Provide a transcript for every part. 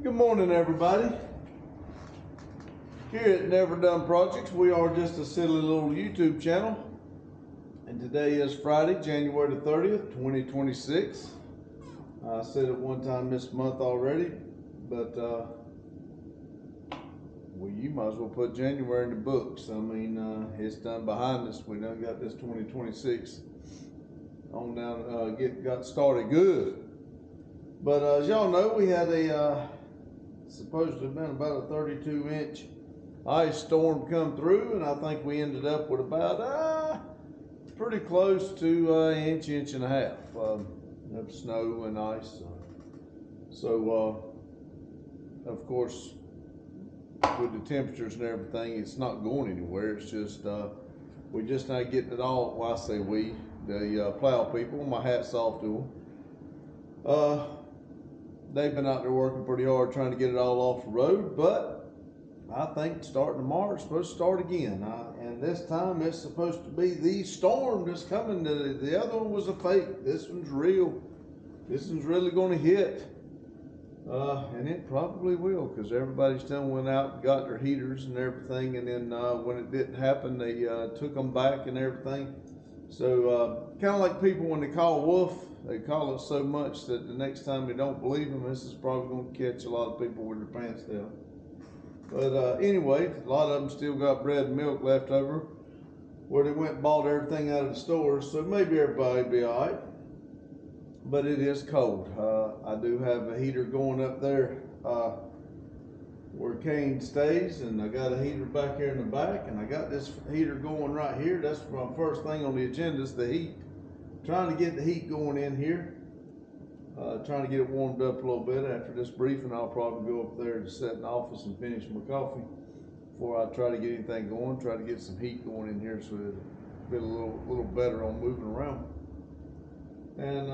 Good morning, everybody. Here at Never Done Projects, we are just a silly little YouTube channel. And today is Friday, January the 30th, 2026. I said it one time this month already, but well, you might as well put January in the books. I mean, it's done behind us. We done got this 2026 on down, got started good. But as y'all know, we had a supposed to have been about a 32-inch ice storm come through, and I think we ended up with about pretty close to inch and a half of snow and ice. So of course, with the temperatures and everything, it's not going anywhere. It's just we just not getting it all. Well, I say we, the plow people. My hat's off to them. They've been out there working pretty hard trying to get it all off the road, but I think starting tomorrow it's supposed to start again. And this time it's supposed to be the storm that's coming. The other one was a fake. This one's real. This one's really going to hit. And it probably will, because everybody's done went out and got their heaters and everything. And then when it didn't happen, they took them back and everything. So kind of like people when they call wolf, they call it so much that the next time they don't believe them, this is probably going to catch a lot of people with their pants down. But anyway, a lot of them still got bread and milk left over where they went and bought everything out of the stores. So maybe everybody will be all right. But it is cold. I do have a heater going up there where Kane stays, and I got a heater back here in the back, and I got this heater going right here. That's my first thing on the agenda is the heat. Trying to get the heat going in here. Trying to get it warmed up a little bit. After this briefing, I'll probably go up there to sit in the office and finish my coffee before I try to get anything going. Try to get some heat going in here so it'll be a little better on moving around. And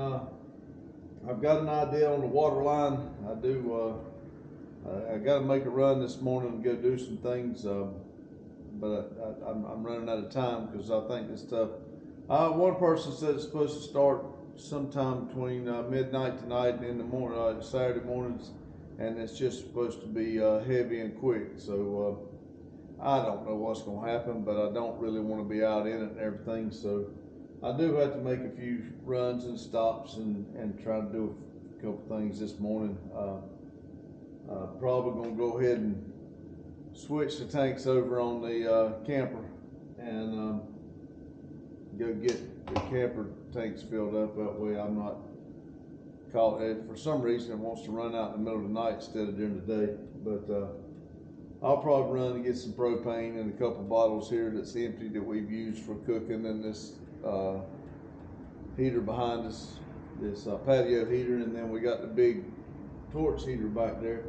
I've got an idea on the water line. I got to make a run this morning and go do some things, but I'm running out of time because I think it's tough. One person said it's supposed to start sometime between midnight tonight and in the morning, Saturday mornings, and it's just supposed to be heavy and quick. So I don't know what's going to happen, but I don't really want to be out in it and everything. So I do have to make a few runs and stops and try to do a couple things this morning. Probably going to go ahead and switch the tanks over on the camper and go get the camper tanks filled up. That way I'm not caught. For some reason it wants to run out in the middle of the night instead of during the day. But I'll probably run and get some propane and a couple bottles here that's empty that we've used for cooking, and this heater behind us, this patio heater, and then we got the big torch heater back there.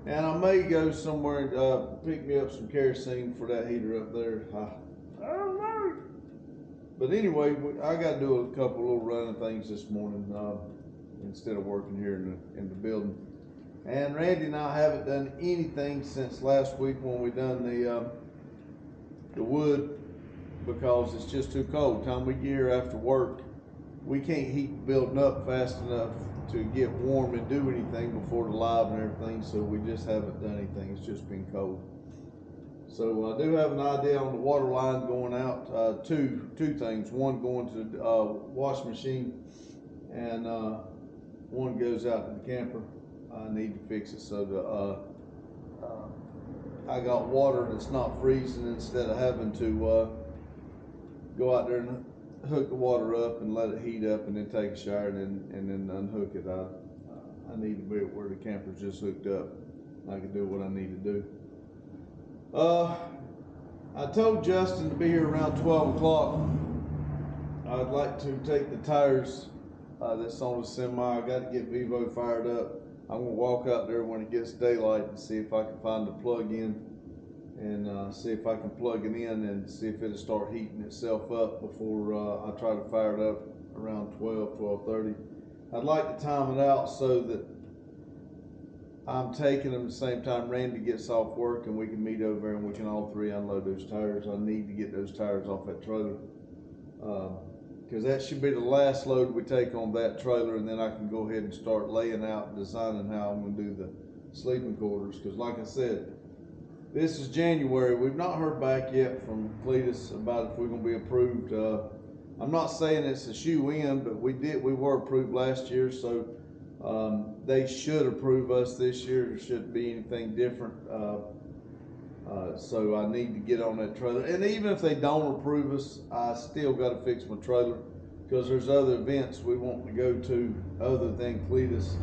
And I may go somewhere and pick me up some kerosene for that heater up there. I don't know. But anyway, I got to do a couple little running things this morning instead of working here in the building. And Randy and I haven't done anything since last week when we done the wood, because it's just too cold. Time we get here after work, we can't heat the building up fast enough to get warm and do anything before the live and everything. So we just haven't done anything. It's just been cold. So I do have an idea on the water line going out. Two things. One going to the wash machine, and one goes out to the camper. I need to fix it so I got water that's not freezing, instead of having to go out there and hook the water up and let it heat up and then take a shower and then unhook it. I need to be where the camper's just hooked up. I can do what I need to do. I told Justin to be here around 12 o'clock. I'd like to take the tires that's on the semi. I got to get Vivo fired up. I'm going to walk out there when it gets daylight and see if I can find the plug in, and see if I can plug it in and see if it'll start heating itself up before I try to fire it up around 12:30. I'd like to time it out so that I'm taking them at the same time Randy gets off work, and we can meet over there and we can all three unload those tires. I need to get those tires off that trailer. because that should be the last load we take on that trailer, and then I can go ahead and start laying out, designing how I'm going to do sleeping quarters. Because like I said, this is January. We've not heard back yet from Cletus about if we're going to be approved. I'm not saying it's a shoe-in, but we were approved last year, so they should approve us this year. There shouldn't be anything different. So I need to get on that trailer. And even if they don't approve us, I still got to fix my trailer, because there's other events we want to go to other than Cletus.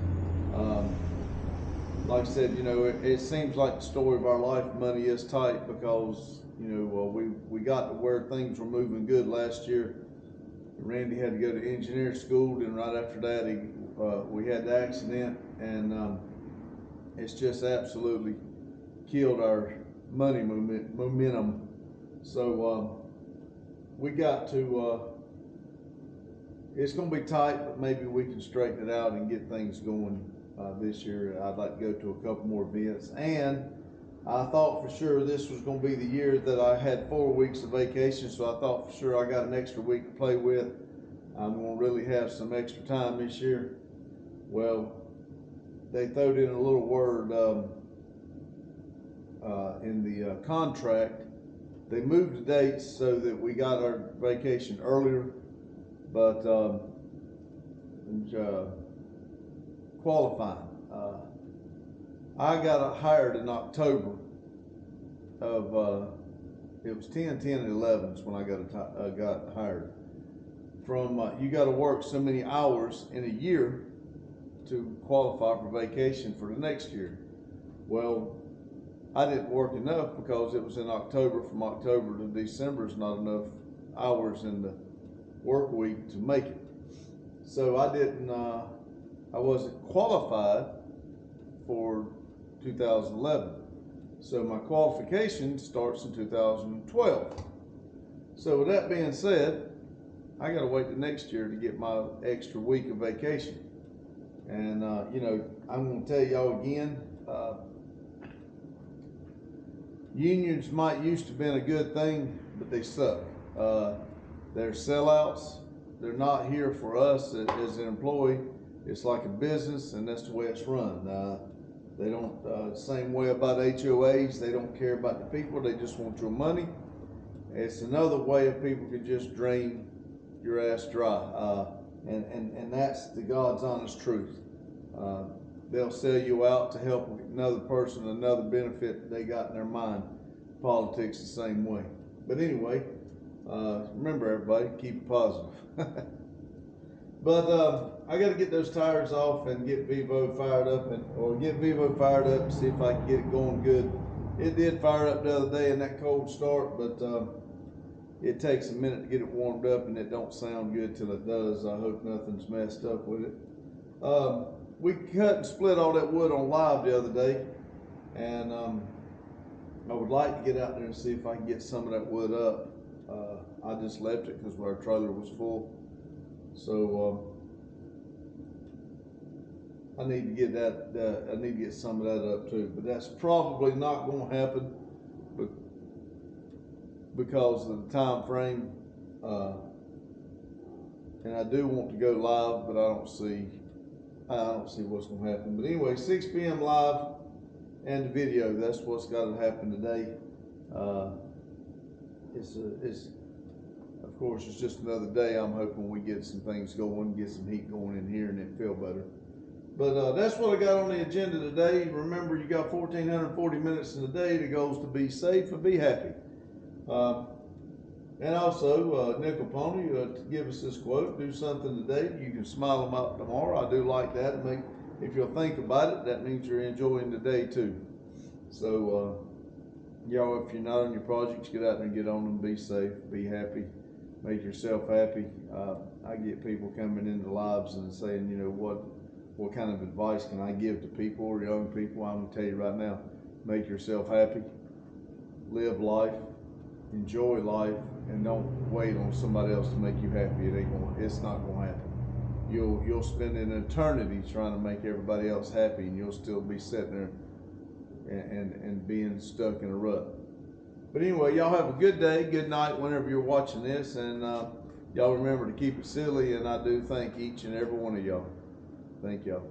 Like I said, you know, it seems like the story of our life. Money is tight because, you know, we got to where things were moving good last year. Randy had to go to engineer school, and right after that, we had the accident, and it's just absolutely killed our money momentum. So we got to, it's going to be tight, but maybe we can straighten it out and get things going this year. I'd like to go to a couple more events, and I thought for sure this was going to be the year that I had 4 weeks of vacation, so I thought for sure I got an extra week to play with. I'm going to really have some extra time this year. Well, they throwed in a little word in the contract. They moved the dates so that we got our vacation earlier, but qualifying. I got hired in October of, it was 10, 10, and 11s when I got hired. From you got to work so many hours in a year to qualify for vacation for the next year. Well, I didn't work enough because it was in October. From October to December is not enough hours in the work week to make it. So I wasn't qualified for 2011. So my qualification starts in 2012. So with that being said, I got to wait the next year to get my extra week of vacation. And you know, I'm going to tell y'all again, unions might used to have been a good thing, but they suck. They're sellouts. They're not here for us as an employee. It's like a business, and that's the way it's run. They don't, same way about HOAs, they don't care about the people, they just want your money. It's another way of people can just drain your ass dry. And that's the God's honest truth. They'll sell you out to help another person, another benefit they got in their mind. Politics the same way. But anyway, remember everybody, keep it positive. But I got to get those tires off and get Vivo fired up, and see if I can get it going good. It did fire up the other day in that cold start, but it takes a minute to get it warmed up, and it don't sound good till it does. I hope nothing's messed up with it. We cut and split all that wood on live the other day, and I would like to get out there and see if I can get some of that wood up. I just left it because our trailer was full. So I need to get that. I need to get some of that up too. But that's probably not going to happen because of the time frame. And I do want to go live, but I don't see what's going to happen. But anyway, 6 p.m. live and the video. That's what's got to happen today. Of course, it's just another day. I'm hoping we get some things going, get some heat going in here, and it feel better. But that's what I got on the agenda today. Remember, you got 1,440 minutes in a day. The goal is to be safe and be happy. And also, Nickel Pony, to give us this quote: "Do something today, you can smile them out tomorrow." I do like that. If you'll think about it, that means you're enjoying the day too. So, y'all, if you're not on your projects, get out there and get on them. Be safe, be happy. Make yourself happy. I get people coming into lives and saying, you know, what kind of advice can I give to people or young people? I'm going to tell you right now, make yourself happy, live life, enjoy life, and don't wait on somebody else to make you happy. It's not going to happen. You'll spend an eternity trying to make everybody else happy, and you'll still be sitting there and being stuck in a rut. But anyway, y'all have a good day, good night whenever you're watching this, and y'all remember to keep it silly, and I do thank each and every one of y'all. Thank y'all.